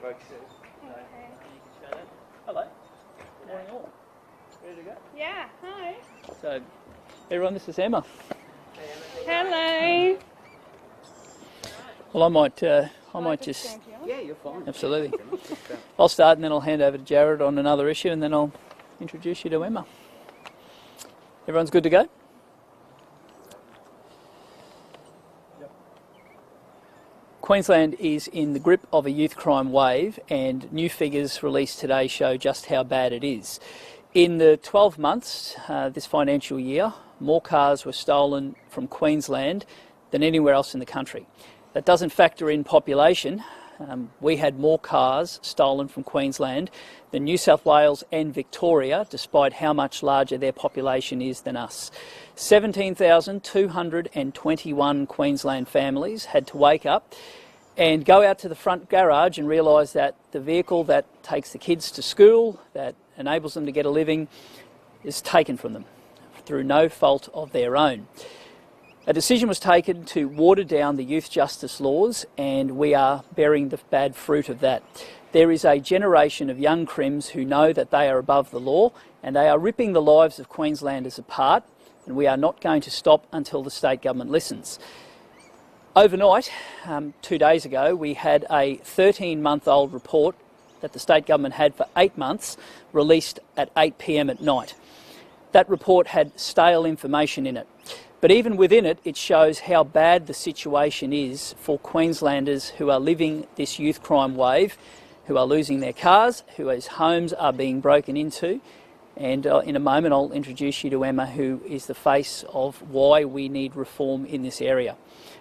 folks. You can show that. Hello. Good morning all. Ready to go? Yeah, hi. So, everyone, this is Emma. Hello. Well, I might just... Yeah, you're fine. Absolutely. I'll start and then I'll hand over to Jarrod on another issue and then I'll introduce you to Emma. Everyone's good to go? Queensland is in the grip of a youth crime wave, and new figures released today show just how bad it is. In the 12 months this financial year, more cars were stolen from Queensland than anywhere else in the country. That doesn't factor in population. We had more cars stolen from Queensland than New South Wales and Victoria, despite how much larger their population is than us. 17,221 Queensland families had to wake up and go out to the front garage and realise that the vehicle that takes the kids to school, that enables them to get a living, is taken from them through no fault of their own. A decision was taken to water down the youth justice laws, and we are bearing the bad fruit of that. There is a generation of young crims who know that they are above the law, and they are ripping the lives of Queenslanders apart, and we are not going to stop until the state government listens. Overnight, 2 days ago, we had a 13-month-old report that the state government had for 8 months released at 8 p.m. at night. That report had stale information in it. But even within it, it shows how bad the situation is for Queenslanders who are living this youth crime wave, who are losing their cars, whose homes are being broken into. And in a moment, I'll introduce you to Emma, who is the face of why we need reform in this area.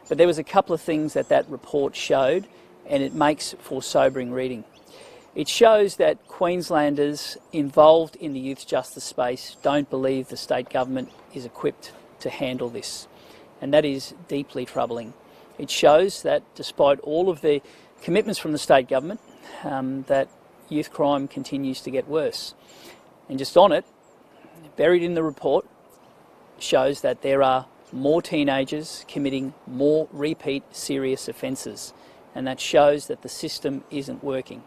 But there was a couple of things that report showed, and it makes for sobering reading. It shows that Queenslanders involved in the youth justice space don't believe the state government is equipped to handle this, and that is deeply troubling. It shows that despite all of the commitments from the state government, that youth crime continues to get worse. And just on it, buried in the report, shows that there are more teenagers committing more repeat serious offences, and that shows that the system isn't working.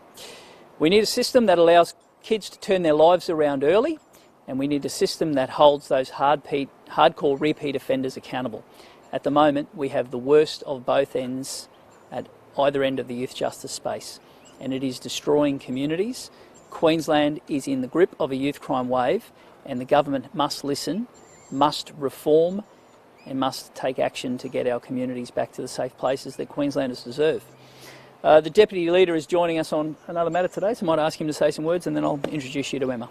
We need a system that allows kids to turn their lives around early, and we need a system that holds those hardcore repeat offenders accountable. At the moment, we have the worst of both ends at either end of the youth justice space, and it is destroying communities. Queensland is in the grip of a youth crime wave, and the government must listen, must reform, and must take action to get our communities back to the safe places that Queenslanders deserve. The Deputy Leader is joining us on another matter today, so I might ask him to say some words and then I'll introduce you to Emma.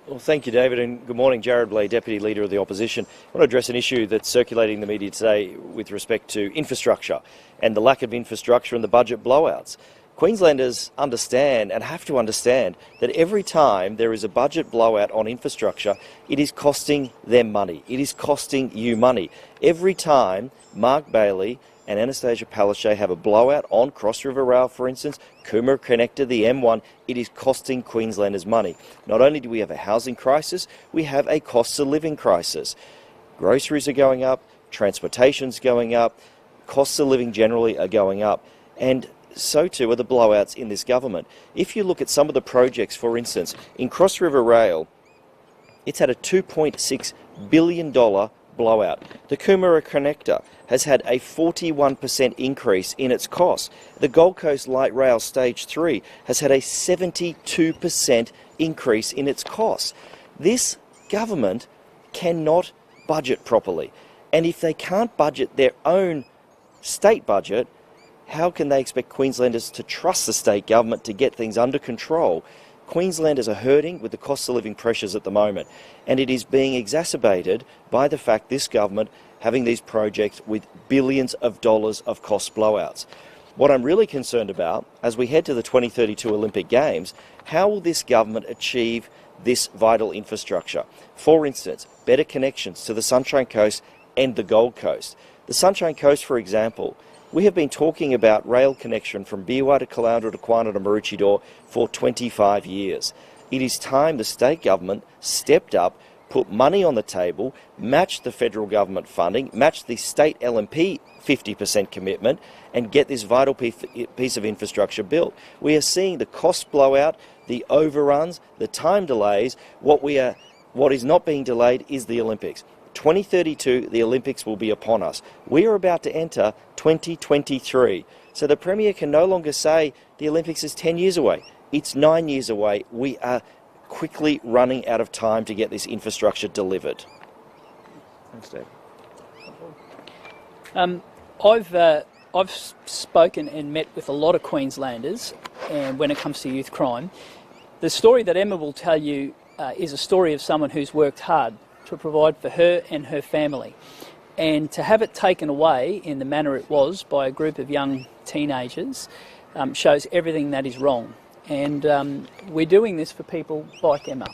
Well, thank you, David, and good morning. Jarrod, Bleijie, Deputy Leader of the Opposition. I want to address an issue that's circulating in the media today with respect to infrastructure and the lack of infrastructure and the budget blowouts. Queenslanders understand and have to understand that every time there is a budget blowout on infrastructure, it is costing them money. It is costing you money. Every time Mark Bailey and Anastasia Palaszczuk have a blowout on Cross River Rail, for instance, Coomera Connector, the M1, it is costing Queenslanders money. Not only do we have a housing crisis, we have a cost of living crisis. Groceries are going up, transportation's going up, costs of living generally are going up, and so too are the blowouts in this government. If you look at some of the projects, for instance, in Cross River Rail, it's had a $2.6 billion blowout. The Coomera Connector has had a 41% increase in its cost. The Gold Coast Light Rail Stage 3 has had a 72% increase in its cost. This government cannot budget properly. And if they can't budget their own state budget, how can they expect Queenslanders to trust the state government to get things under control? Queenslanders are hurting with the cost of living pressures at the moment, and it is being exacerbated by the fact this government having these projects with billions of dollars of cost blowouts. What I'm really concerned about, as we head to the 2032 Olympic Games, how will this government achieve this vital infrastructure? For instance, better connections to the Sunshine Coast and the Gold Coast. The Sunshine Coast, for example, we have been talking about rail connection from Biwa to Caloundra to Quina to Maroochydore for 25 years. It is time the state government stepped up, put money on the table, match the federal government funding, match the state LNP 50% commitment, and get this vital piece of infrastructure built. We are seeing the cost blowout, the overruns, the time delays. What is not being delayed is the Olympics. 2032, the Olympics will be upon us. We are about to enter 2023. So the Premier can no longer say the Olympics is 10 years away. It's 9 years away. We are quickly running out of time to get this infrastructure delivered. Thanks, Dave. I've spoken and met with a lot of Queenslanders, and when it comes to youth crime, the story that Emma will tell you is a story of someone who's worked hard to provide for her and her family. And to have it taken away in the manner it was by a group of young teenagers shows everything that is wrong. And we're doing this for people like Emma.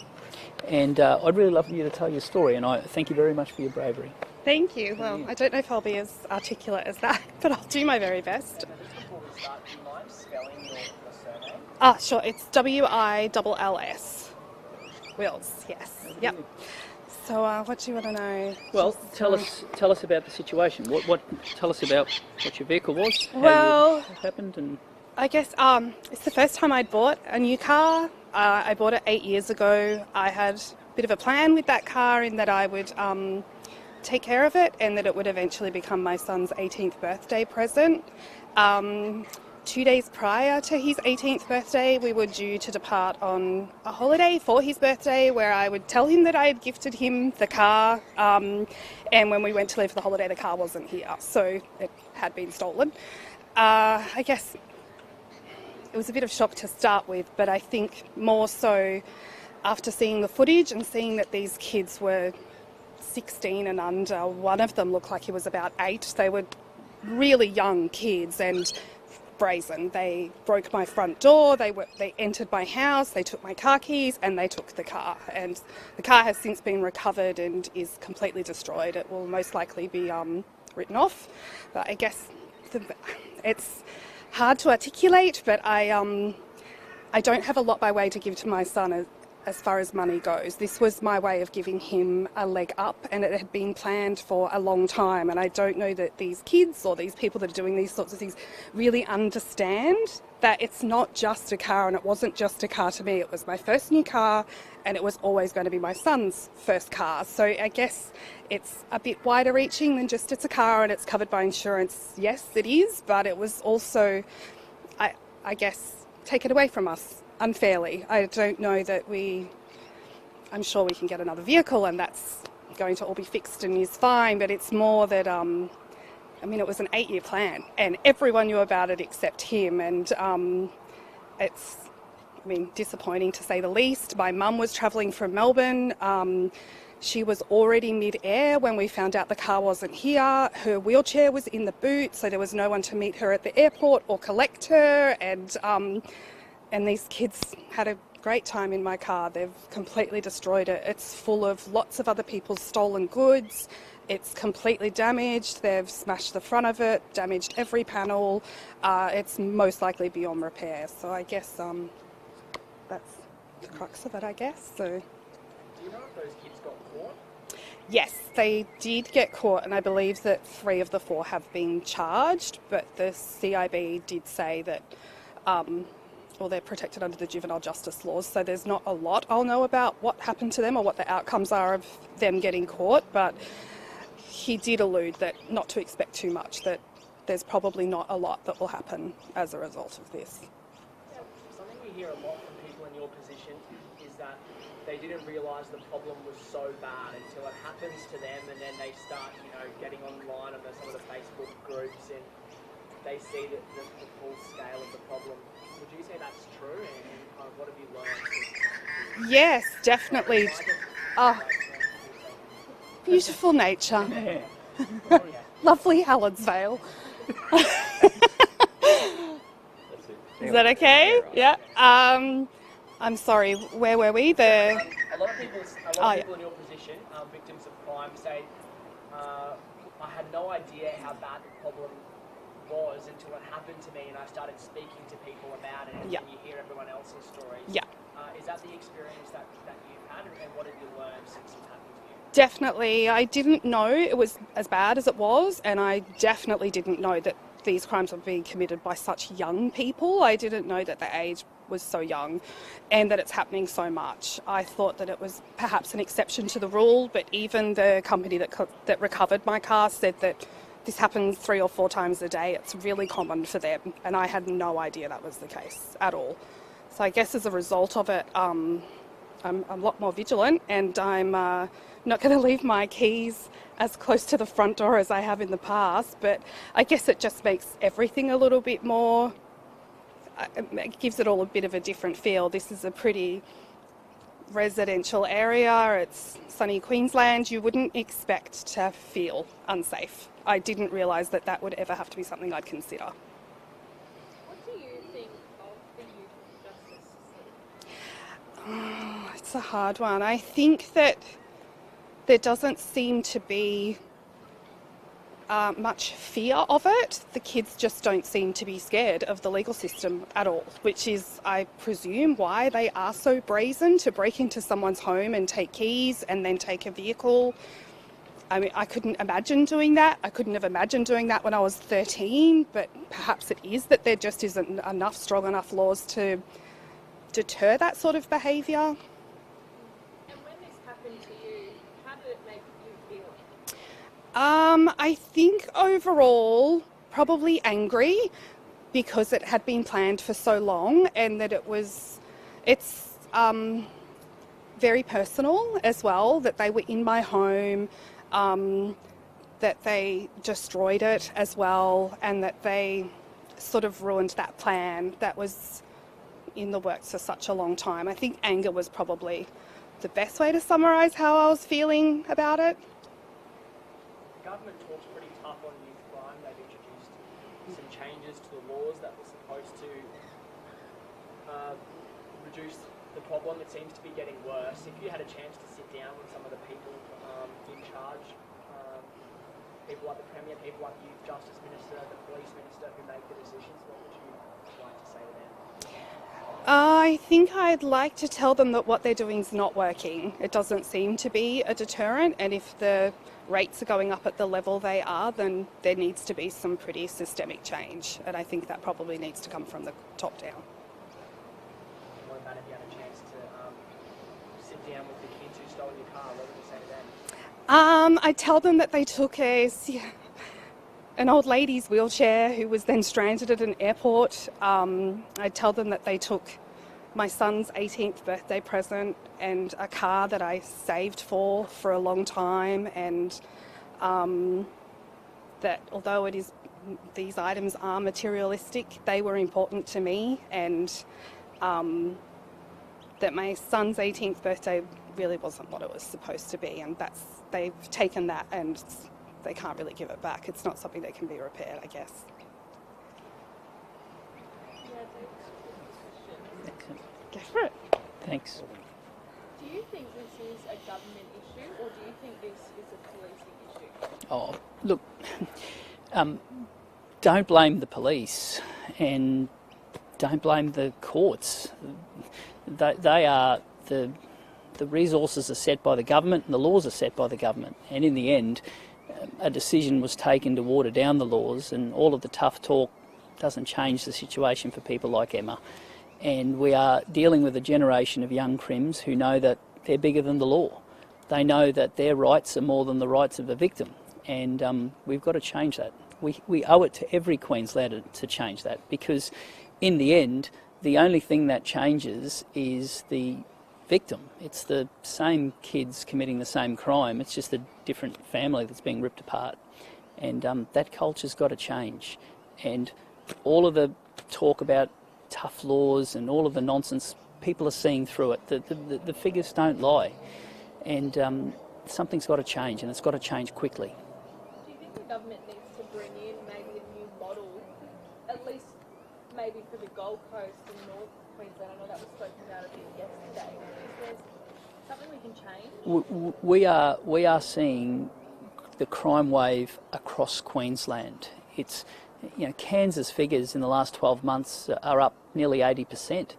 And I'd really love you to tell your story, and I thank you very much for your bravery. Thank you. Well, I don't know if I'll be as articulate as that, but I'll do my very best. Before we start, do you mind spelling your surname? Sure. It's Wills. Wills, yes. Yep. So what do you want to know? Well, tell us about the situation. Tell us about what your vehicle was. Well, how it happened, and I guess it's the first time I'd bought a new car. I bought it 8 years ago. I had a bit of a plan with that car in that I would take care of it and that it would eventually become my son's 18th birthday present. 2 days prior to his 18th birthday, we were due to depart on a holiday for his birthday where I would tell him that I had gifted him the car, and when we went to leave for the holiday, the car wasn't here, so it had been stolen. I guess it was a bit of shock to start with, but I think more so after seeing the footage and seeing that these kids were 16 and under. One of them looked like he was about 8. They were really young kids and brazen. They broke my front door, they entered my house, they took my car keys, and they took the car. And the car has since been recovered and is completely destroyed. It will most likely be written off. But I guess it's hard to articulate, but I don't have a lot by way to give to my son as far as money goes. This was my way of giving him a leg up, and it had been planned for a long time, and I don't know that these kids or these people that are doing these sorts of things really understand that it's not just a car, and it wasn't just a car to me. It was my first new car, and it was always going to be my son's first car. So I guess it's a bit wider reaching than just it's a car and it's covered by insurance. Yes, it is, but it was also, I guess, taken away from us unfairly. I don't know that I'm sure we can get another vehicle and that's going to all be fixed and is fine, but it's more that, it was an 8-year plan and everyone knew about it except him, and it's, disappointing to say the least. My mum was travelling from Melbourne. She was already mid-air when we found out the car wasn't here. Her wheelchair was in the boot, so there was no one to meet her at the airport or collect her, and these kids had a great time in my car. They've completely destroyed it. It's full of lots of other people's stolen goods. It's completely damaged. They've smashed the front of it, damaged every panel. It's most likely beyond repair. So I guess that's the crux of it, I guess. So. Do you know if those kids got caught? Yes, they did get caught, and I believe that 3 of the 4 have been charged, but the CIB did say that they're protected under the juvenile justice laws, so there's not a lot I'll know about what happened to them or what the outcomes are of them getting caught, but he did allude that not to expect too much, that there's probably not a lot that will happen as a result of this. Yeah, something we hear a lot from people in your position is that they didn't realise the problem was so bad until it happens to them, and then they start, getting online on some of the Facebook groups, and they see the full scale of the problem. Would you say that's true, and what have you learned? Yes, definitely. Beautiful nature. Yeah. Lovely Helensvale. Is that okay? Yeah. I'm sorry, where were we? A lot of people in your position, victims of crime, say, I had no idea how bad the problem was until it happened to me and I started speaking to people about it, and Yeah. you hear everyone else's stories. Yeah. Is that the experience that you've had, and what have you learned since it happened to Definitely. I didn't know it was as bad as it was, and I definitely didn't know that these crimes were being committed by such young people. I didn't know that the age was so young and that it's happening so much. I thought that it was perhaps an exception to the rule, but even the company that recovered my car said that this happens 3 or 4 times a day. It's really common for them, and I had no idea that was the case at all. So I guess as a result of it, I'm a lot more vigilant, and I'm not going to leave my keys as close to the front door as I have in the past, but I guess it just makes everything a little bit more, it gives it all a bit of a different feel. This is a pretty residential area, it's sunny Queensland, you wouldn't expect to feel unsafe. I didn't realise that that would ever have to be something I'd consider. What do you think of the youth justice system? Oh, it's a hard one. I think that there doesn't seem to be much fear of it. The kids just don't seem to be scared of the legal system at all, which is, I presume, why they are so brazen to break into someone's home and take keys and then take a vehicle. I mean, I couldn't imagine doing that. I couldn't have imagined doing that when I was 13, but perhaps it is that there just isn't strong enough laws to deter that sort of behaviour. I think overall probably angry, because it had been planned for so long, and that it's very personal as well, that they were in my home, that they destroyed it as well, and that they sort of ruined that plan that was in the works for such a long time. I think anger was probably the best way to summarise how I was feeling about it. The government talks pretty tough on youth crime. They've introduced some changes to the laws that were supposed to reduce the problem. It seems to be getting worse. If you had a chance to sit down with some of the people in charge, people like the Premier, people like the Youth Justice Minister, the Police Minister who make the decisions, what would you like to say to them? I think I'd like to tell them that what they're doing is not working. It doesn't seem to be a deterrent, and if the rates are going up at the level they are, then there needs to be some pretty systemic change, and I think that probably needs to come from the top down. What about if you had a chance to sit down with the kids who stole your car? What would you say to them? I tell them that they took an old lady's wheelchair who was then stranded at an airport. I tell them that they took my son's 18th birthday present and a car that I saved for a long time, and that although these items are materialistic, they were important to me, and that my son's 18th birthday really wasn't what it was supposed to be, and they've taken that and they can't really give it back. It's not something that can be repaired, I guess. Go for it. Thanks. Do you think this is a government issue, or do you think this is a policing issue? Oh, look, don't blame the police and don't blame the courts. They are the resources are set by the government and the laws are set by the government. And in the end, a decision was taken to water down the laws, and all of the tough talk doesn't change the situation for people like Emma. And we are dealing with a generation of young crims who know that they're bigger than the law. They know that their rights are more than the rights of a victim, and we've got to change that. We owe it to every Queenslander to change that, because in the end, the only thing that changes is the victim. It's the same kids committing the same crime, it's just a different family that's being ripped apart. And that culture's got to change. And all of the talk about tough laws and all of the nonsense, people are seeing through it. The figures don't lie. And something's got to change, and it's got to change quickly. Do you think the government needs to bring in maybe a new model, at least maybe for the Gold Coast and North Queensland? I know that was spoken about a bit yesterday. Is there something we can change? We are seeing the crime wave across Queensland. It's, Kansas figures in the last 12 months are up nearly 80%.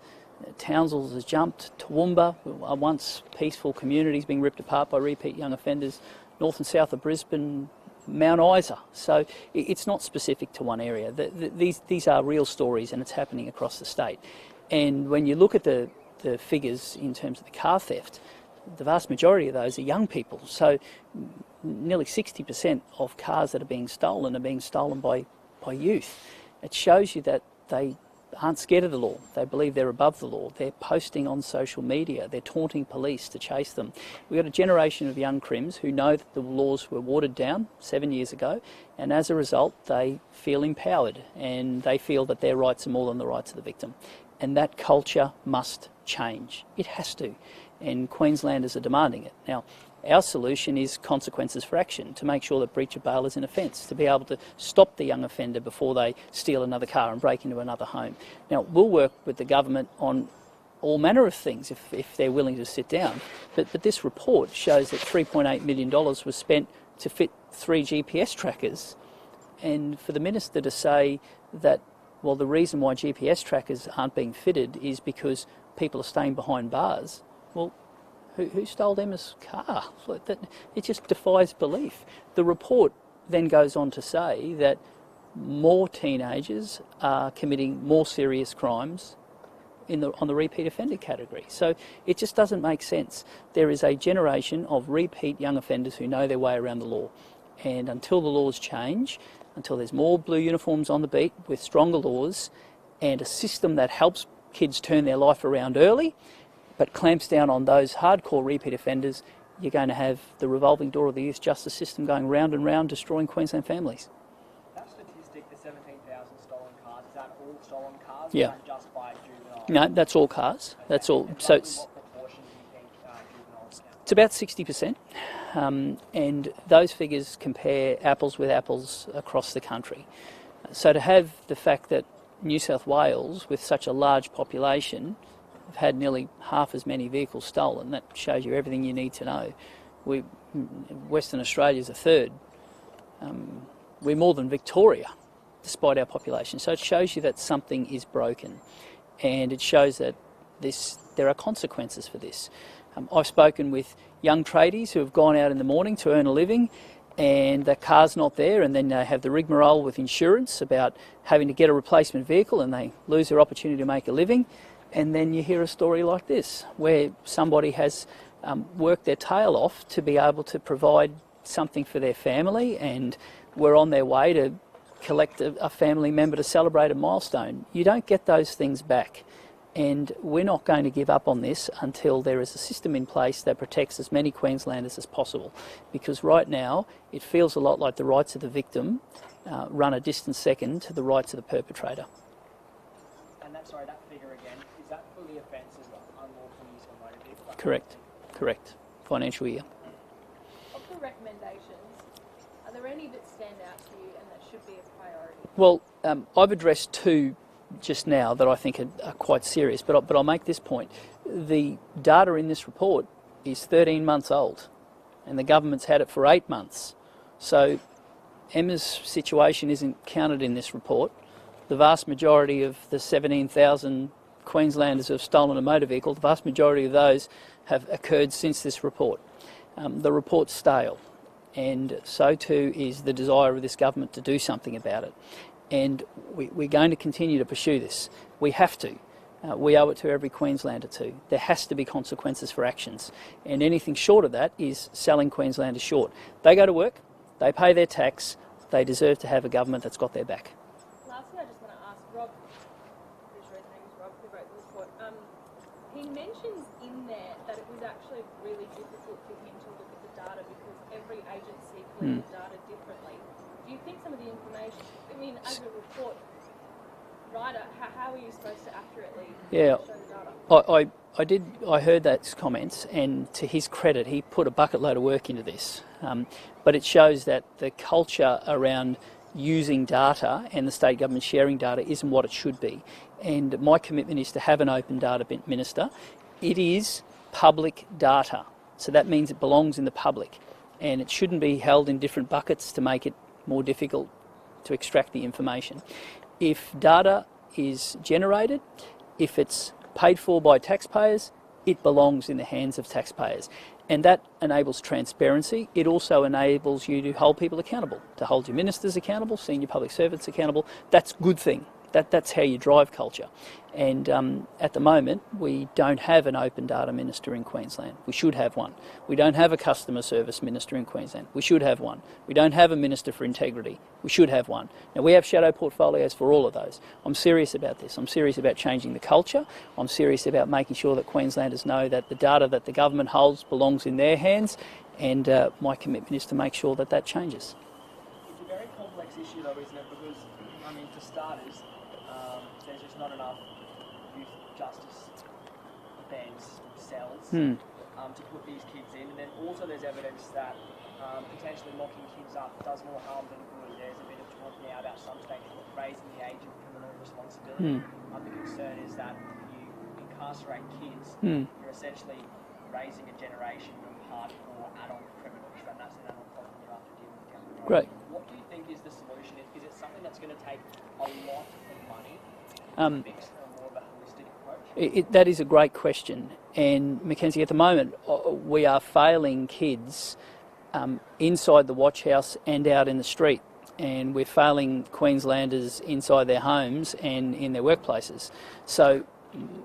Townsville has jumped. Toowoomba, a once peaceful communities being ripped apart by repeat young offenders. North and south of Brisbane, Mount Isa. So it's not specific to one area. These are real stories, and it's happening across the state. And when you look at the figures in terms of the car theft, the vast majority of those are young people. So nearly 60% of cars that are being stolen by youth. It shows you that they aren't scared of the law. They believe they're above the law. They're posting on social media. They're taunting police to chase them. We've got a generation of young crims who know that the laws were watered down 7 years ago, and as a result they feel empowered and they feel that their rights are more than the rights of the victim. And that culture must change. It has to. And Queenslanders are demanding it. Now, our solution is consequences for action, to make sure that breach of bail is an offence, to be able to stop the young offender before they steal another car and break into another home. Now, we'll work with the government on all manner of things if they're willing to sit down. But this report shows that $3.8 million was spent to fit 3 GPS trackers, and for the Minister to say that, well, the reason why GPS trackers aren't being fitted is because people are staying behind bars. Well, who stole Emma's car? It just defies belief. The report then goes on to say that more teenagers are committing more serious crimes on the repeat offender category. So it just doesn't make sense. There is a generation of repeat young offenders who know their way around the law. And until the laws change, until there's more blue uniforms on the beat with stronger laws and a system that helps kids turn their life around early, but clamps down on those hardcore repeat offenders, you're going to have the revolving door of the youth justice system going round and round, destroying Queensland families. That statistic, the 17,000 stolen cars, is that all stolen cars? Yeah. Or is that just by juveniles? No, that's all cars. Okay. That's all. And So what proportion do you think juveniles count? it's about 60%, and those figures compare apples with apples across the country. So to have the fact that New South Wales, with such a large population, have had nearly half as many vehicles stolen, that shows you everything you need to know. Western Australia's a third. We're more than Victoria, despite our population. So it shows you that something is broken, and it shows that there are consequences for this. I've spoken with young tradies who have gone out in the morning to earn a living, and the car's not there, and then they have the rigmarole with insurance about having to get a replacement vehicle, and they lose their opportunity to make a living. And then you hear a story like this, where somebody has worked their tail off to be able to provide something for their family, and were on their way to collect a family member to celebrate a milestone. You don't get those things back. And we're not going to give up on this until there is a system in place that protects as many Queenslanders as possible. Because right now, it feels a lot like the rights of the victim run a distant second to the rights of the perpetrator. And that figure again, is that for the offences of unlawful use of motor vehicle? Correct. Financial year. Of the recommendations, are there any that stand out to you and that should be a priority? Well, I've addressed two just now that I think are quite serious, but I'll make this point. The data in this report is 13 months old, and the government's had it for 8 months. So Emma's situation isn't counted in this report. The vast majority of the 17,000 Queenslanders who have stolen a motor vehicle, the vast majority of those have occurred since this report. The report's stale, and so too is the desire of this government to do something about it. And we're going to continue to pursue this. We have to. We owe it to every Queenslander too. There has to be consequences for actions. And anything short of that is selling Queenslanders short. They go to work, they pay their tax, they deserve to have a government that's got their back. Lastly, I just want to ask Rob, pretty sure his name is Rob, who wrote the report. He mentions in there that it was actually really difficult for him to look at the data because every agency collected data differently. Do you think some of the information, as a report writer, how are you supposed to accurately show the data? I heard those comments, and to his credit, he put a bucket load of work into this. But it shows that the culture around using data and the state government sharing data isn't what it should be. And my commitment is to have an open data minister. It is public data, so that means it belongs in the public, and it shouldn't be held in different buckets to make it more difficult to extract the information. If data is generated, if it's paid for by taxpayers, it belongs in the hands of taxpayers. And that enables transparency. It also enables you to hold people accountable, to hold your ministers accountable, senior public servants accountable. That's a good thing. That's how you drive culture. And at the moment, we don't have an open data minister in Queensland. We should have one. We don't have a customer service minister in Queensland. We should have one. We don't have a minister for integrity. We should have one. Now, we have shadow portfolios for all of those. I'm serious about this. I'm serious about changing the culture. I'm serious about making sure that Queenslanders know that the data that the government holds belongs in their hands, and my commitment is to make sure that that changes. It's a very complex issue though, isn't it? Because, I mean, for starters, there's just not enough youth justice beds, cells, to put these kids in. And then also there's evidence that potentially locking kids up does more harm than good. There's a bit of talk now about some states raising the age of criminal responsibility. The concern is that if you incarcerate kids, you're essentially raising a generation of hardcore adult criminals, and that's an adult problem you have to deal with down the road. Great. What do you think is the solution? Is it something that's going to take a lot of money to fix a more of a holistic approach? That is a great question. And Mackenzie, at the moment, we are failing kids inside the watch house and out in the street. And we're failing Queenslanders inside their homes and in their workplaces. So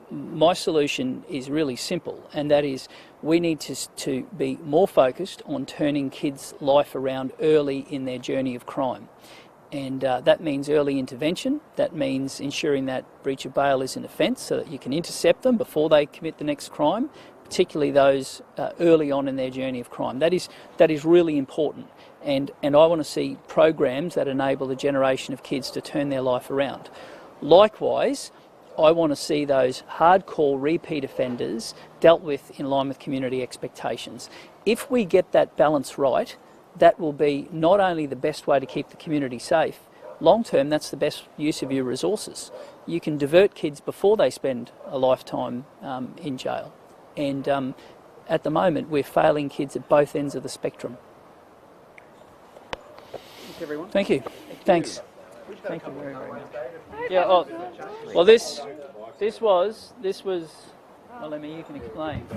my solution is really simple, and that is we need to be more focused on turning kids' life around early in their journey of crime. And that means early intervention. That means ensuring that breach of bail is an offence so that you can intercept them before they commit the next crime, particularly those early on in their journey of crime. That is really important. And I want to see programs that enable a generation of kids to turn their life around. Likewise, I want to see those hardcore repeat offenders dealt with in line with community expectations. If we get that balance right, that will be not only the best way to keep the community safe, long term that's the best use of your resources. You can divert kids before they spend a lifetime in jail. And at the moment we're failing kids at both ends of the spectrum. Thanks everyone. Thank you. Thanks. Thank you very, very much. Yeah, well this was, well, let me, you can explain.